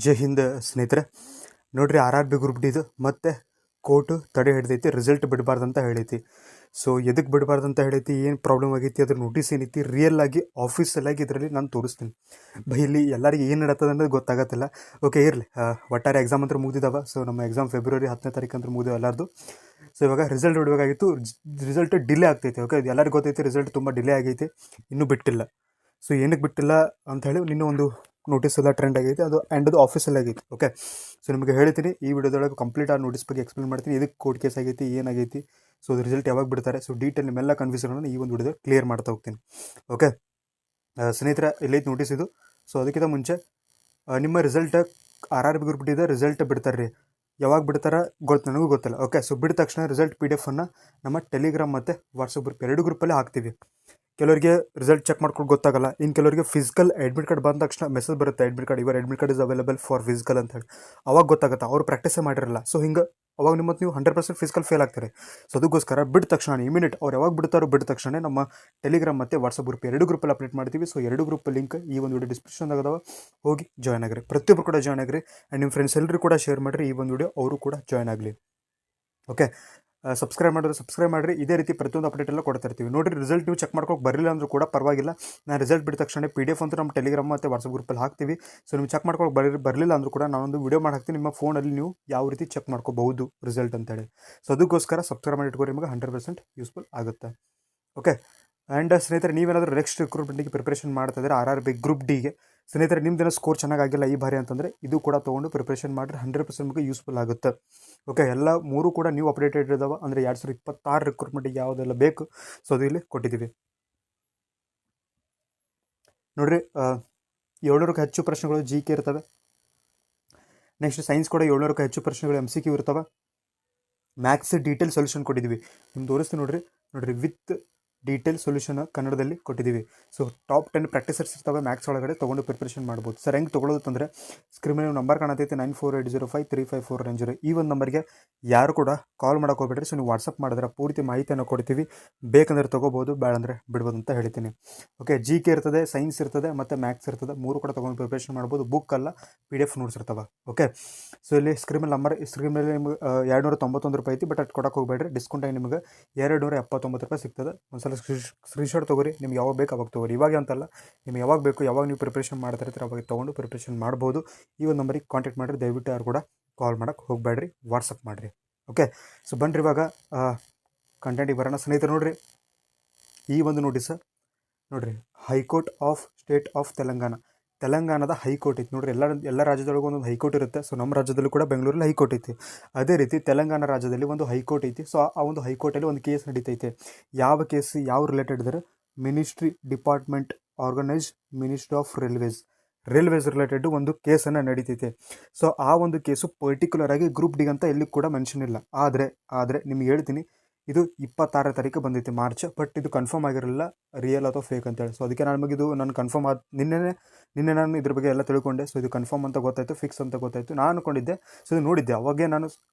ಜೈ ಹಿಂದ್ ಸ್ನೇಹಿತರೆ. ನೋಡ್ರಿ, RRB group ಡಿದು ಮತ್ತೆ ಕೋರ್ಟು ತಡೆ ಹಿಡ್ದೈತಿ, ರಿಸಲ್ಟ್ ಬಿಡಬಾರ್ದಂತ ಹೇಳೈತಿ. ಸೊ ಎದಕ್ಕೆ ಬಿಡಬಾರ್ದಂತ ಹೇಳೈತಿ, ಏನು ಪ್ರಾಬ್ಲಮ್ ಆಗೈತಿ, ಅದ್ರ ನೋಟಿಸ್ ಏನೈತಿ, ರಿಯಲ್ ಆಗಿ ಆಫೀಸಲ್ ಆಗಿ ಇದರಲ್ಲಿ ನಾನು ತೋರಿಸ್ತೀನಿ. ಇಲ್ಲಿ ಎಲ್ಲರಿಗೆ ಏನು ನಡೀತದೆ ಅನ್ನೋದು ಗೊತ್ತಾಗತ್ತಿಲ್ಲ. ಓಕೆ, ಇರಲಿ. ಒಟ್ಟಾರೆ ಎಕ್ಸಾಮ್ ಅಂತ ಮುಗಿದಿದ್ದಾವೆ. ಸೊ ನಮ್ಮ ಎಕ್ಸಾಮ್ ಫೆಬ್ರವರಿ 10ನೇ ತಾರೀಕು ಅಂತ ಮುಗಿದಿವೆ ಎಲ್ಲರದು. ಸೊ ಇವಾಗ ರಿಸಲ್ಟ್ ಬಿಡಬೇಕಾಗಿತ್ತು, ರಿಸಲ್ಟ್ ಡಿಲೇ ಆಗ್ತೈತೆ. ಓಕೆ, ಎಲ್ಲರಿಗೂ ಗೊತ್ತೈತಿ ರಿಸಲ್ಟ್ ತುಂಬ ಡಿಲೇ ಆಗೈತಿ, ಇನ್ನೂ ಬಿಟ್ಟಿಲ್ಲ. ಸೊ ಏನಕ್ಕೆ ಬಿಟ್ಟಿಲ್ಲ ಅಂತ ಹೇಳಿ ನಿನ್ನೂ ಒಂದು ನೋಟಿಸ್ ಎಲ್ಲ ಟ್ರೆಂಡ್ ಆಗೈತೆ, ಅದು ಆ್ಯಂಡ್ ಆಫೀಸಲ್ಲಿ ಆಗೈತಿ. ಓಕೆ, ಸೊ ನಿಮಗೆ ಹೇಳ್ತೀನಿ ಈ ವಿಡಿಯೋದೊಳಗೆ ಕಂಪ್ಲೀಟ್ ಆ ನೋಟಿಸ್ ಬಗ್ಗೆ ಎಕ್ಸ್ಪ್ಲೇನ್ ಮಾಡ್ತೀನಿ. ಇದಕ್ಕೆ ಕೋರ್ಟ್ ಕೇಸ್ ಆಗೈತಿ, ಏನಾಗೈತಿ, ಸೊ ಅದು ರಿಸಲ್ಟ್ ಯಾವಾಗ ಬಿಡ್ತಾರೆ, ಸೊ ಡೀಟೇಲ್ ನಿಮ್ಮೆಲ್ಲ ಕನ್ಫ್ಯೂಷನ್ ಈ ಒಂದು ವಿಡಿಯೋ ಕ್ಲಿಯರ್ ಮಾಡ್ತಾ ಹೋಗ್ತೀನಿ. ಓಕೆ ಸ್ನೇಹಿತರೆ, ಎಲ್ಲೈತೆ ನೋಟಿಸ್ ಇದು. ಸೊ ಅದಕ್ಕಿಂತ ಮುಂಚೆ ನಿಮ್ಮ ರಿಸಲ್ಟ್ RRB ಗ್ರೂಪ್ ಡಿದ ರಿಸಲ್ಟ್ ಬಿಡ್ತಾರೆ ರೀ. ಯಾವಾಗ ಬಿಡ್ತಾರೆ ನನಗೂ ಗೊತ್ತಿಲ್ಲ. ಓಕೆ, ಸೊ ಬಿಡಿದ ತಕ್ಷಣ ರಿಸಲ್ಟ್ PDF ಅನ್ನು ನಮ್ಮ ಟೆಲಿಗ್ರಾಮ್ ಮತ್ತು ವಾಟ್ಸಪ್ ಗ್ರೂಪ್ ಎರಡು ಗ್ರೂಪಲ್ಲೇ ಹಾಕ್ತೀವಿ. ಕೆಲವರಿಗೆ ರಿಸಲ್ಟ್ ಚೆಕ್ ಮಾಡ್ಕೊಂಡು ಗೊತ್ತಾಗಲ್ಲ. ಇನ್ನು ಕೆಲವರಿಗೆ ಫಿಸಿಕಲ್ ಅಡ್ಮಿಟ್ ಕಾರ್ಡ್ ಬಂದ ತಕ್ಷಣ ಮೆಸೇಜ್ ಬರುತ್ತೆ, admit card is available for physical ಅಂತ ಹೇಳಿ. ಅವಾಗ ಗೊತ್ತಾಗುತ್ತೆ, ಅವ್ರು ಪ್ರಾಕ್ಟೀಸೇ ಮಾಡಿರಲ್ಲ. ಸೊ ಹಿಂಗೆ ಅವಾಗ ನೀವು 100% ಫಿಸಿಕಲ್ ಫೇಲ್ ಆಗ್ತಾರೆ. ಸೊ ಅದಕ್ಕೋಸ್ಕರ ಬಿಟ್ಟ ತಕ್ಷಣ ಇಮಿಡಿಯೇಟ್ ಅವ್ರು ಯಾವಾಗ ಬಿಡ್ತಾರೋ ಬಿಟ್ಟ ತಕ್ಷಣ ನಮ್ಮ ಟೆಲಿಗ್ರಾಮ್ ಮತ್ತು ವಾಟ್ಸಪ್ ಗ್ರೂಪ್ ಎರಡು ಗ್ರೂಪಲ್ಲಿ ಅಪ್ಡೇಟ್ ಮಾಡ್ತೀವಿ. ಸೊ ಎರಡು ಗ್ರೂಪ್ ಲಿಂಕ್ ಈ ಒಂದು ವಿಡಿಯೋ ಡಿಸ್ಕ್ರಿಪ್ಷನ್ದಾಗ ಅದಾವ, ಹೋಗಿ ಜಾಯ್ನ್ ಆಗಿರಿ. ಪ್ರತಿಯೊಬ್ಬರು ಕೂಡ ಜಾಯ್ನ್ ಆಗಿರಿ. ಆ್ಯಂಡ್ ನಿಮ್ಮ ಫ್ರೆಂಡ್ಸ್ ಎಲ್ಲರೂ ಕೂಡ ಶೇರ್ ಮಾಡಿರಿ ಈ ಒಂದು ವಿಡಿಯೋ, ಅವರು ಕೂಡ ಜಾಯ್ನ್ ಆಗಲಿ. ಓಕೆ, ಸಬ್ಸ್ಕ್ರೈಬ್ ಮಾಡಿರಿ. ಇದೇ ರೀತಿ ಪ್ರತಿಯೊಂದು ಅಪ್ಡೇಟ್ ಎಲ್ಲ ಕೊಡ್ತಾ ಇರ್ತೀವಿ. ನೋಡಿರಿ, ರಿಸಲ್ಟ್ ನೀವು ಚೆಕ್ ಮಾಡ್ಕೊಂಡು ಬರಲಿಲ್ಲ ಅಂದರೂ ಕೂಡ ಪರವಾಗಿಲ್ಲ. ನಾನು ರಿಸಲ್ಟ್ ಬಿಟ್ಟ ತಕ್ಷಣ PDF ಅಂತೂ ನಮ್ಮ ಟೆಲಿಗ್ರಾಮ್ ಮತ್ತು ವಾಟ್ಸಪ್ ಗ್ರೂಪಲ್ಲಿ ಹಾಕ್ತೀವಿ. ಸೊ ನೀವು ಚೆಕ್ ಮಾಡ್ಕೊಂಡು ಬರಲಿಲ್ಲ ಅಂದರೂ ಕೂಡ ನಾನೊಂದು ವಿಡಿಯೋ ಮಾಡಿ ಹಾಕ್ತೀನಿ, ನಿಮ್ಮ ಫೋನಲ್ಲಿ ನೀವು ಯಾವ ರೀತಿ ಚೆಕ್ ಮಾಡ್ಕೋಬಹುದು ರಿಸಲ್ಟ್ ಅಂತೇಳಿ. ಸೊ ಅದಕ್ಕೋಸ್ಕರ ಸಬ್ಸ್ಕ್ರೈಬ್ ಮಾಡಿ ಇಟ್ಕೊರಿ, ನಿಮಗೆ 100% ಯೂಸ್ಫುಲ್ ಆಗುತ್ತೆ. ಓಕೆ, ಆ್ಯಂಡ್ ಸ್ನೇಹಿತರೆ, ನೀವೇನಾದರೂ ನೆಕ್ಸ್ಟ್ ರಿಕ್ರೂಟ್ಮೆಂಟಿಗೆ ಪ್ರಿಪ್ರೇಷನ್ ಮಾಡ್ತಾ ಇದ್ದಾರೆ RRB ಗ್ರೂಪ್ ಡಿಗೆ, ಸ್ನೇಹಿತರೆ ನಿಮ್ದೇನೋ ಸ್ಕೋರ್ ಚೆನ್ನಾಗಿಲ್ಲ ಈ ಬಾರಿ ಅಂತಂದರೆ ಇದು ಕೂಡ ತೊಗೊಂಡು ಪ್ರಿಪ್ರೇಷನ್ ಮಾಡಿದ್ರೆ 100% ನಿಮಗೆ ಯೂಸ್ಫುಲ್ ಆಗುತ್ತೆ. ಓಕೆ, ಎಲ್ಲ ಮೂರು ಕೂಡ ನೀವು ಅಪ್ಡೇಟೆಡ್ ಇದ್ದಾವೆ. ಅಂದರೆ 2026 ರಿಕ್ರೂಟ್ಮೆಂಟಿಗೆ ಯಾವುದೆಲ್ಲ ಬೇಕು ಸೊ ಅದು ಇಲ್ಲಿ ಕೊಟ್ಟಿದ್ದೀವಿ. ನೋಡಿರಿ, 700ಕ್ಕೂ ಹೆಚ್ಚು ಪ್ರಶ್ನೆಗಳು GK ಇರ್ತವೆ. ನೆಕ್ಸ್ಟ್ ಸೈನ್ಸ್ ಕೂಡ 700ಕ್ಕೂ ಹೆಚ್ಚು ಪ್ರಶ್ನೆಗಳು MCQ ಇರ್ತವೆ. ಮ್ಯಾಥ್ಸ್ ಡೀಟೇಲ್ ಸೊಲ್ಯೂಷನ್ ಕೊಟ್ಟಿದ್ದೀವಿ, ನಿಮ್ಗೆ ತೋರಿಸ್ತೀನಿ. ನೋಡಿರಿ ವಿತ್ ಡೀಟೇಲ್ ಸೊಲ್ಯೂಷನ್ ಕನ್ನಡದಲ್ಲಿ ಕೊಟ್ಟಿದ್ದೀವಿ. ಸೊ ಟಾಪ್ 10 ಪ್ರಾಕ್ಟೀಸರ್ಸ್ ಇರ್ತವೆ ಮ್ಯಾಥ್ಸ್ ಒಳಗಡೆ, ತೊಗೊಂಡು ಪ್ರಿಪ್ರೇಷನ್ ಮಾಡ್ಬೋದು. ಸರ್ ಹೆಂಗೆ ತೊಗೊಳ್ಳೋದು ಅಂದರೆ, ಸ್ಕ್ರೀನ್ ಮೇಲೆ ನಂಬರ್ ಕಾಣತೈತೆ 9480535490. ಈ ಒಂದು ನಂಬರ್ಗೆ ಯಾರು ಕೂಡ ಕಾಲ್ ಮಾಡೋಕೆ ಹೋಗ್ಬೇಡ್ರಿ. ಸೊ ನೀವು ವಾಟ್ಸಪ್ ಮಾಡಿದ್ರೆ ಪೂರ್ತಿ ಮಾಹಿತಿಯನ್ನು ಕೊಡ್ತೀವಿ, ಬೇಕಂದ್ರೆ ತೊಗೋಬೋದು, ಬೇಡ ಅಂದರೆ ಬಿಡ್ಬೋದು ಅಂತ ಹೇಳ್ತೀನಿ. ಓಕೆ, GK ಇರ್ತದೆ, ಸೈನ್ಸ್ ಇರ್ತದೆ ಮತ್ತು ಮ್ಯಾಥ್ಸ್ ಇರ್ತದೆ, ಮೂರು ಕೂಡ ತೊಗೊಂಡು ಪ್ರಿಪ್ರೇಷನ್ ಮಾಡ್ಬೋದು. ಬುಕ್ ಅಲ್ಲ, PDF ನೋಟ್ಸ್ ಇರ್ತವೆ. ಓಕೆ, ಸೊ ಇಲ್ಲಿ ಸ್ಕ್ರೀನ್ ಮೇಲೆ ನಿಮಗೆ 291 ರೂಪಾಯಿ ಐತಿ, ಬಟ್ ಅದು ಕೊಡೋಕೆ ಹೋಗಬೇಡ್ರಿ. ಡಿಸ್ಕೌಂಟ್ ಆಗಿ ನಿಮಗೆ 279 ರೂಪಾಯಿ ಸಿಗ್ತದೆ. ಒಂದ್ಸಲ ಸ್ಕ್ರೀನ್ಶಾಟ್ ತೊಗೊರಿ, ನಿಮ್ಗೆ ಯಾವಾಗ ಬೇಕು ಅವಾಗ ತೊಗೊರಿ. ಇವಾಗ ಅಂತಲ್ಲ, ನಿಮ್ಗೆ ಯಾವಾಗ ಬೇಕು, ಯಾವಾಗ ನೀವು ಪ್ರಿಪ್ರೇಷನ್ ಮಾಡ್ತಾ ಇರ್ತೀರ ಅವಾಗ ತೊಗೊಂಡು ಪ್ರಿಪ್ರೇಷನ್ ಮಾಡ್ಬೋದು. ಈ ಒಂದು ನಂಬರಿಗೆ ಕಾಂಟ್ಯಾಕ್ಟ್ ಮಾಡಿರಿ, ದಯವಿಟ್ಟು ಯಾರು ಕೂಡ ಕಾಲ್ ಮಾಡೋಕ್ಕೆ ಹೋಗಬೇಡ್ರಿ, ವಾಟ್ಸಪ್ ಮಾಡಿರಿ. ಓಕೆ, ಸೊ ಬನ್ನಿರಿ ಇವಾಗ ಕಂಟೆಂಟಿಗೆ ಬರೋಣ. ಸ್ನೇಹಿತರೆ, ನೋಡಿರಿ ಈ ಒಂದು ನೋಟಿಸ್ ನೋಡಿರಿ, ಹೈಕೋರ್ಟ್ ಆಫ್ ಸ್ಟೇಟ್ ಆಫ್ ತೆಲಂಗಾಣದ ಹೈಕೋರ್ಟ್ ಐತಿ. ನೋಡಿರಿ, ಎಲ್ಲ ರಾಜ್ಯದೊಳಗೂ ಒಂದೊಂದು ಹೈಕೋರ್ಟ್ ಇರುತ್ತೆ. ಸೊ ನಮ್ಮ ರಾಜ್ಯದಲ್ಲೂ ಕೂಡ ಬೆಂಗಳೂರಲ್ಲಿ ಹೈಕೋರ್ಟ್ ಐತಿ. ಅದೇ ರೀತಿ ತೆಲಂಗಾಣ ರಾಜ್ಯದಲ್ಲಿ ಒಂದು ಹೈಕೋರ್ಟ್ ಐತಿ. ಸೊ ಆ ಒಂದು ಹೈಕೋರ್ಟಲ್ಲಿ ಒಂದು ಕೇಸ್ ನಡೀತೈತೆ. ಯಾವ ಕೇಸ್, ಯಾವ ರಿಲೇಟೆಡ್ ಇದ್ದಾರೆ, ministry department organise ministry of railways related ಒಂದು ಕೇಸನ್ನು ನಡೀತೈತೆ. ಸೊ ಆ ಒಂದು ಕೇಸು ಪರ್ಟಿಕ್ಯುಲರ್ ಆಗಿ ಗ್ರೂಪ್ ಡಿ ಅಂತ ಎಲ್ಲಿ ಕೂಡ ಮೆನ್ಷನ್ ಇಲ್ಲ. ಆದರೆ ನಿಮ್ಗೆ ಹೇಳ್ತೀನಿ, ಇದು 26ನೇ ತಾರೀಕು ಬಂದೈತೆ ಮಾರ್ಚ್, ಬಟ್ ಇದು ಕನ್ಫರ್ಮ್ ಆಗಿರಲಿಲ್ಲ ರಿಯಲ್ ಅಥವಾ ಫೇಕ್ ಅಂತೇಳಿ. ಸೊ ಅದಕ್ಕೆ ನಾನು ಕನ್ಫರ್ಮ್ ನಿನ್ನೆ ನಾನು ಇದ್ರ ಬಗ್ಗೆ ಎಲ್ಲ ತಿಳ್ಕೊಂಡೆ. ಸೊ ಇದು ಕನ್ಫರ್ಮ್ ಅಂತ ಗೊತ್ತಾಯಿತು, ಫಿಕ್ಸ್ ಅಂತ ಗೊತ್ತಾಯಿತು. ನಾನು ಅಂದ್ಕೊಂಡಿದ್ದೆ, ಸೊ ಇದು ನೋಡಿದ್ದೆ, ಅವಾಗೇ ನಾನು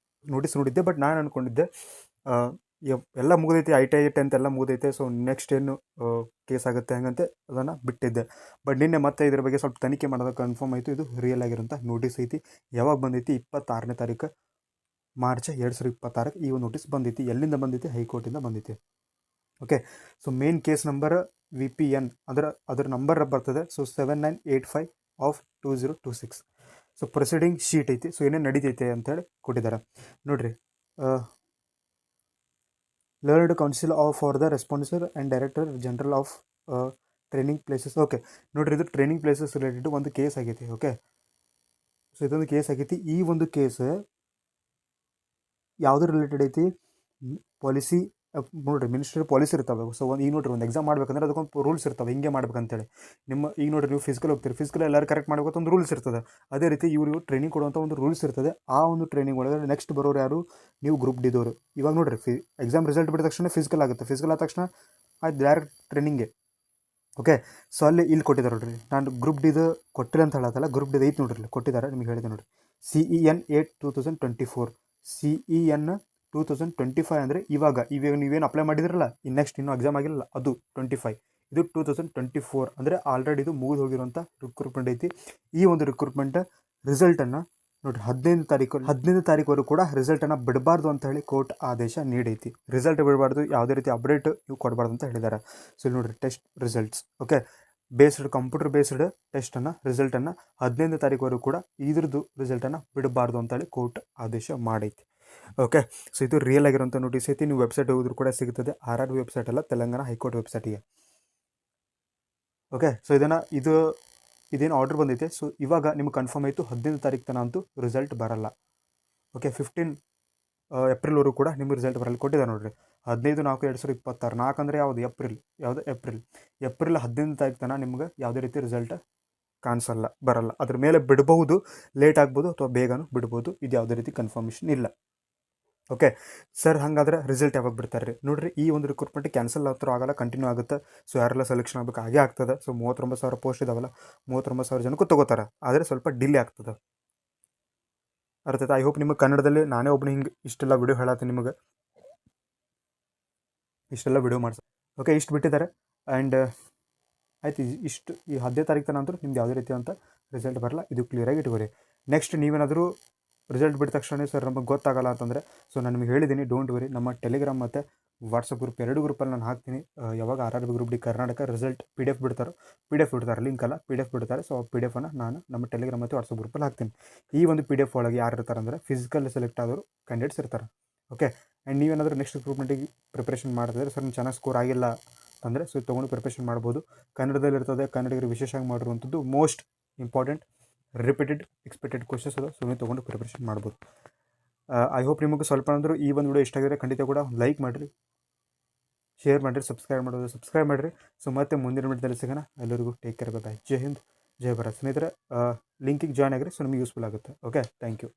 ನೋಟಿಸ್ ನೋಡಿದ್ದೆ, ಬಟ್ ನಾನು ಅಂದ್ಕೊಂಡಿದ್ದೆ ಎಲ್ಲ ಮುಗಿದೈತಿ, ITI 10th ಎಲ್ಲ ಮುಗಿದೈತೆ. ಸೊ ನೆಕ್ಸ್ಟ್ ಏನು ಕೇಸ್ ಆಗುತ್ತೆ ಹಂಗಂತೆ ಅದನ್ನು ಬಿಟ್ಟಿದ್ದೆ. ಬಟ್ ನಿನ್ನೆ ಮತ್ತೆ ಇದ್ರ ಬಗ್ಗೆ ಸ್ವಲ್ಪ ತನಿಖೆ ಮಾಡೋದು ಕನ್ಫರ್ಮ್ ಆಯಿತು, ಇದು ರಿಯಲ್ ಆಗಿರೋಂಥ ನೋಟಿಸ್ ಐತಿ. ಯಾವಾಗ ಬಂದೈತಿ, 26ನೇ ತಾರೀಕು ಮಾರ್ಚ್ 2026 ಈ ಒಂದು ನೋಟಿಸ್ ಬಂದೈತಿ. ಎಲ್ಲಿಂದ ಬಂದೈತಿ, ಹೈಕೋರ್ಟಿಂದ ಬಂದೈತಿ. Okay, so main case number VPN ಅದರ ನಂಬರ್ ಬರ್ತದೆ. So 7985 of 2026. So proceeding sheet ಐತಿ. ಸೊ ಏನೇನು ನಡೀತೈತೆ ಅಂತೇಳಿ ಕೊಟ್ಟಿದ್ದಾರೆ. ನೋಡಿರಿ, learned counsel for the responsible and director general of training places. Okay, ನೋಡಿರಿ, ಇದು ಟ್ರೈನಿಂಗ್ ಪ್ಲೇಸಸ್ ರಿಲೇಟೆಡ್ ಒಂದು ಕೇಸ್ ಆಗೈತಿ. ಓಕೆ, ಸೊ ಇದೊಂದು ಕೇಸ್ ಆಗೈತಿ. ಈ ಒಂದು ಕೇಸ್ ಯಾವುದು ರಿಲೇಟೆಡ್ ಐತಿ, ಪಾಲಿಸಿ. ನೋಡಿರಿ, ಮಿನಿಸ್ಟ್ರಿ ಪಾಲಿಸಿ ಇರ್ತವೆ. ಸೊ ಈಗ ನೋಡಿರಿ, ಒಂದು ಎಕ್ಸಾಮ್ ಮಾಡ್ಬೇಕಂದ್ರೆ ಅದಕ್ಕೊಂದು ರೂಲ್ಸ್ ಇರ್ತವೆ, ಹಿಂಗೆ ಮಾಡ್ಬೇಕಂತೇಳಿ. ಈಗ ನೋಡಿರಿ, ನೀವು ಫಿಸಿಕಲ್ ಹೋಗ್ತೀರಿ, ಫಿಸಿಕಲ್ ಎಲ್ಲರೂ ಕರೆಕ್ಟ್ ಮಾಡ್ಬೇಕು ಒಂದು ರೂಲ್ಸ್ ಇರ್ತದೆ. ಅದೇ ರೀತಿ ಇವರು ಟ್ರೈನಿಂಗ್ ಕೊಡುವಂಥ ಒಂದು ರೂಲ್ಸ್ ಇರ್ತದೆ. ಆ ಒಂದು ಟ್ರೈನಿಂಗ್ ಒಳಗಡೆ ನೆಕ್ಸ್ಟ್ ಬರೋರು ಯಾರು, ನೀವು ಗ್ರೂಪ್ ಡಿದವರು. ಇವಾಗ ನೋಡಿರಿ, ಎಕ್ಸಾಮ್ ರಿಸಲ್ಟ್ ಬಿಟ್ಟ ತಕ್ಷಣ ಫಿಸಿಕಲ್ ಆಗುತ್ತೆ. ಫಿಸಿಕಲ್ ಆದ ತಕ್ಷಣ ಆಯ್ತು, ಡೈರೆಕ್ಟ್ ಟ್ರೈನಿಂಗ್ಗೆ. ಓಕೆ, ಸೊ ಇಲ್ಲಿ ಕೊಟ್ಟಿದ್ದಾರೆ ನೋಡಿರಿ. ನಾನು ಗ್ರೂಪ್ ಡಿದು ಕೊಟ್ಟಿಲ್ಲ ಅಂತ ಹೇಳತ್ತಲ್ಲ, ಗ್ರೂಪ್ ಡಿದು ಐತೆ ನೋಡಿರಿ, ಕೊಟ್ಟಿದ್ದಾರೆ. ನಿಮಗೆ ಹೇಳಿದೆ ನೋಡಿರಿ, CEN 8 2024, CEN 2025 ಅಂದರೆ ಇವಾಗ ನೀವೇನು ಅಪ್ಲೈ ಮಾಡಿದ್ರಲ್ಲ, ಇನ್ನೂ ಎಕ್ಸಾಮ್ ಆಗಿರಲ್ಲ, ಅದು 25. ಇದು 2024 ಅಂದರೆ ಆಲ್ರೆಡಿ ಇದು ಮುಗಿದು ಹೋಗಿರುವಂಥ ರಿಕ್ರೂಟ್ಮೆಂಟ್ ಐತಿ. ಈ ಒಂದು ರಿಕ್ರೂಟ್ಮೆಂಟ್ ರಿಸಲ್ಟನ್ನು ನೋಡಿರಿ 15 ತಾರೀಕುವರೆಗೂ ಕೂಡ ರಿಸಲ್ಟನ್ನು ಬಿಡಬಾರ್ದು ಅಂತ ಹೇಳಿ ಕೋರ್ಟ್ ಆದೇಶ ನೀಡೈತಿ. ರಿಸಲ್ಟ್ ಬಿಡಬಾರ್ದು, ಯಾವುದೇ ರೀತಿ ಅಪ್ಡೇಟ್ ನೀವು ಕೊಡಬಾರ್ದು ಅಂತ ಹೇಳಿದ್ದಾರೆ. ಸೊ ಇಲ್ಲಿ ನೋಡಿರಿ test results okay computer based ಟೆಸ್ಟನ್ನು ರಿಸಲ್ಟನ್ನು 15 ತಾರೀಕುವರೆಗೂ ಕೂಡ ಇದ್ರದ್ದು ರಿಸಲ್ಟನ್ನು ಬಿಡಬಾರ್ದು ಅಂತೇಳಿ ಕೋರ್ಟ್ ಆದೇಶ ಮಾಡೈತಿ. ಓಕೆ, ಸೊ ಇದು ರಿಯಲ್ ಆಗಿರೋಂಥ ನೋಟಿಸ್ ಐತಿ. ನೀವು ವೆಬ್ಸೈಟ್ ಹೋಗಿದ್ರು ಕೂಡ ಸಿಗುತ್ತದೆ. RRB ವೆಬ್ಸೈಟ್ ಅಲ್ಲ, ತೆಲಂಗಾಣ ಹೈಕೋರ್ಟ್ ವೆಬ್ಸೈಟಿಗೆ. ಓಕೆ, ಸೊ ಇದೇನು ಆರ್ಡರ್ ಬಂದೈತೆ. ಸೊ ಇವಾಗ ನಿಮ್ಗೆ ಕನ್ಫರ್ಮ್ ಆಯಿತು 15 ತಾರೀಕು ತನಕ ಅಂತೂ ರಿಸಲ್ಟ್ ಬರಲ್ಲ. ಓಕೆ, 15 ಏಪ್ರಿಲ್ವರೆಗೂ ಕೂಡ ನಿಮ್ಗೆ ರಿಸಲ್ಟ್ ಬರಲ್ಲ ಕೊಟ್ಟಿದ್ದಾರೆ ನೋಡಿರಿ. 15/4/2026. 4 ಅಂದರೆ ಯಾವುದು? ಏಪ್ರಿಲ್. ಏಪ್ರಿಲ್ 15 ತಾರೀಕು ತನಕ ನಿಮ್ಗೆ ಯಾವುದೇ ರೀತಿ ರಿಸಲ್ಟ್ ಬರಲ್ಲ. ಅದ್ರ ಮೇಲೆ ಬಿಡ್ಬೋದು, ಲೇಟ್ ಆಗ್ಬೋದು ಅಥವಾ ಬೇಗನೂ ಬಿಡ್ಬೋದು. ಇದು ಯಾವುದೇ ರೀತಿ ಕನ್ಫರ್ಮೇಷನ್ ಇಲ್ಲ. ಓಕೆ ಸರ್, ಹಾಗಾದ್ರೆ ರಿಸಲ್ಟ್ ಯಾವಾಗ ಬಿಡ್ತಾರೆ ರೀ? ನೋಡಿರಿ, ಈ ಒಂದು ರಿಕ್ರೂಟ್ಮೆಂಟ್ ಕ್ಯಾನ್ಸಲ್ ಹತ್ರ ಆಗಲ್ಲ, ಕಂಟಿನ್ಯೂ ಆಗುತ್ತೆ. ಸೊ ಯಾರೆಲ್ಲ ಸೆಲೆಕ್ಷನ್ ಆಗಬೇಕು ಹಾಗೆ ಆಗ್ತದೆ. ಸೊ 39,000 ಪೋಸ್ಟ್ ಇದಾವಲ್ಲ, 39,000 ಜನಕ್ಕೂ ತಗೋತಾರೆ. ಆದರೆ ಸ್ವಲ್ಪ ಡಿಲೇ ಆಗ್ತದೆ. ಅರ್ಥ ಆಯ್ತಾ? ಐ ಹೋಪ್ ನಿಮಗೆ ಕನ್ನಡದಲ್ಲಿ ನಾನೇ ಒಬ್ಬನು ಹಿಂಗೆ ಇಷ್ಟೆಲ್ಲ ವಿಡಿಯೋ ಹೇಳತ್ತೀನಿ, ನಿಮಗೆ ಇಷ್ಟೆಲ್ಲ ವಿಡಿಯೋ ಮಾಡ್ಸಿ. ಓಕೆ, ಇಷ್ಟು ಬಿಟ್ಟಿದ್ದಾರೆ. ಆ್ಯಂಡ್ ಆಯ್ತು, ಇಷ್ಟು ಈ 15 ತಾರೀಕು ತನಕ ಅಂತೂ ನಿಮ್ದು ಯಾವುದೇ ರೀತಿ ಅಂತ ರಿಸಲ್ಟ್ ಬರಲ್ಲ. ಇದು ಕ್ಲಿಯರಾಗಿ ಇಟ್ಕೋರಿ. ನೆಕ್ಸ್ಟ್ ನೀವೇನಾದರೂ ರಿಸಲ್ಟ್ ಬಿಟ್ಟ ತಕ್ಷಣ ಸರ್ ನಮಗೆ ಗೊತ್ತಾಗಲ್ಲ ಅಂತಂದರೆ, ಸೊ ನಾನು ನಿಮಗೆ ಹೇಳಿದ್ದೀನಿ, ಡೋಂಟ್ ವರಿ. ನಮ್ಮ ಟೆಲಿಗ್ರಾಮ್ ಮತ್ತು ವಾಟ್ಸಪ್ ಗ್ರೂಪ್ 2 ಗ್ರೂಪಲ್ಲಿ ನಾನು ಹಾಕ್ತೀನಿ. ಯಾವಾಗ RRB group D Karnataka result PDF ಬಿಡ್ತಾರೆ, ಲಿಂಕ್ ಅಲ್ಲ, PDF ಬಿಡ್ತಾರೆ. ಸೊ PDF ಅನ್ನು ನಾನು ನಮ್ಮ ಟೆಲಿಗ್ರಾಮ್ ಮತ್ತು ವಾಟ್ಸಪ್ ಗ್ರೂಪಲ್ಲಿ ಹಾಕ್ತೀನಿ. ಈ ಒಂದು PDF ಒಳಗೆ ಯಾರು ಇರ್ತಾರೆ ಅಂದರೆ ಫಿಸಿಕಲ್ ಸೆಲೆಕ್ಟ್ ಆದವರು ಕ್ಯಾಂಡಿಡೇಟ್ಸ್ ಇರ್ತಾರೆ. ಓಕೆ, ಆ್ಯಂಡ್ ನೀವೇನಾದರೂ ನೆಕ್ಸ್ಟ್ ರಿಕ್ರೂಟ್ಮೆಂಟಿಗೆ ಪ್ರಿಪ್ರೇಷನ್ ಮಾಡ್ತಿದ್ರೆ, ಸರ್ ಚೆನ್ನಾಗಿ ಸ್ಕೋರ್ ಆಗಿಲ್ಲ ಅಂದರೆ ಸೊ ತೊಗೊಂಡು ಪ್ರಿಪ್ರೇಷನ್ ಮಾಡ್ಬೋದು. ಕನ್ನಡದಲ್ಲಿ ಇರ್ತದೆ, ಕನ್ನಡಿಗರಿಗೆ ವಿಶೇಷವಾಗಿ ಮಾಡಿರುವಂಥದ್ದು most important repeated expected questions ಅದ. ಸೊ ನೀವು ತೊಗೊಂಡು ಪ್ರಿಪ್ರೇಷನ್ ಮಾಡ್ಬೋದು. ಐ ಹೋಪ್ ನಿಮಗೆ ಸ್ವಲ್ಪ ಅಂದರೂ ಈ ಒಂದು ವಿಡಿಯೋ ಇಷ್ಟ ಆಗಿದ್ರೆ ಖಂಡಿತ ಕೂಡ ಲೈಕ್ ಮಾಡಿರಿ, ಶೇರ್ ಮಾಡಿರಿ, ಸಬ್ಸ್ಕ್ರೈಬ್ ಮಾಡಿರಿ. ಸೊ ಮತ್ತೆ ಮುಂದಿನ ವಿಡಿಯೋದಲ್ಲಿ ಸಿಗೋಣ. ಎಲ್ಲರಿಗೂ ಟೇಕ್ ಕೇರ್, ಬಾಯ್. ಜೈ ಹಿಂದ್, ಜೈ ಭಾರತ್. ಸ್ನೇಹಿತರೆ, ಲಿಂಕಿಗೆ ಜಾಯ್ನ್ ಆಗಿರಿ. ಸೊ ನಿಮಗೆ ಯೂಸ್ಫುಲ್ ಆಗುತ್ತೆ. Okay, thank you.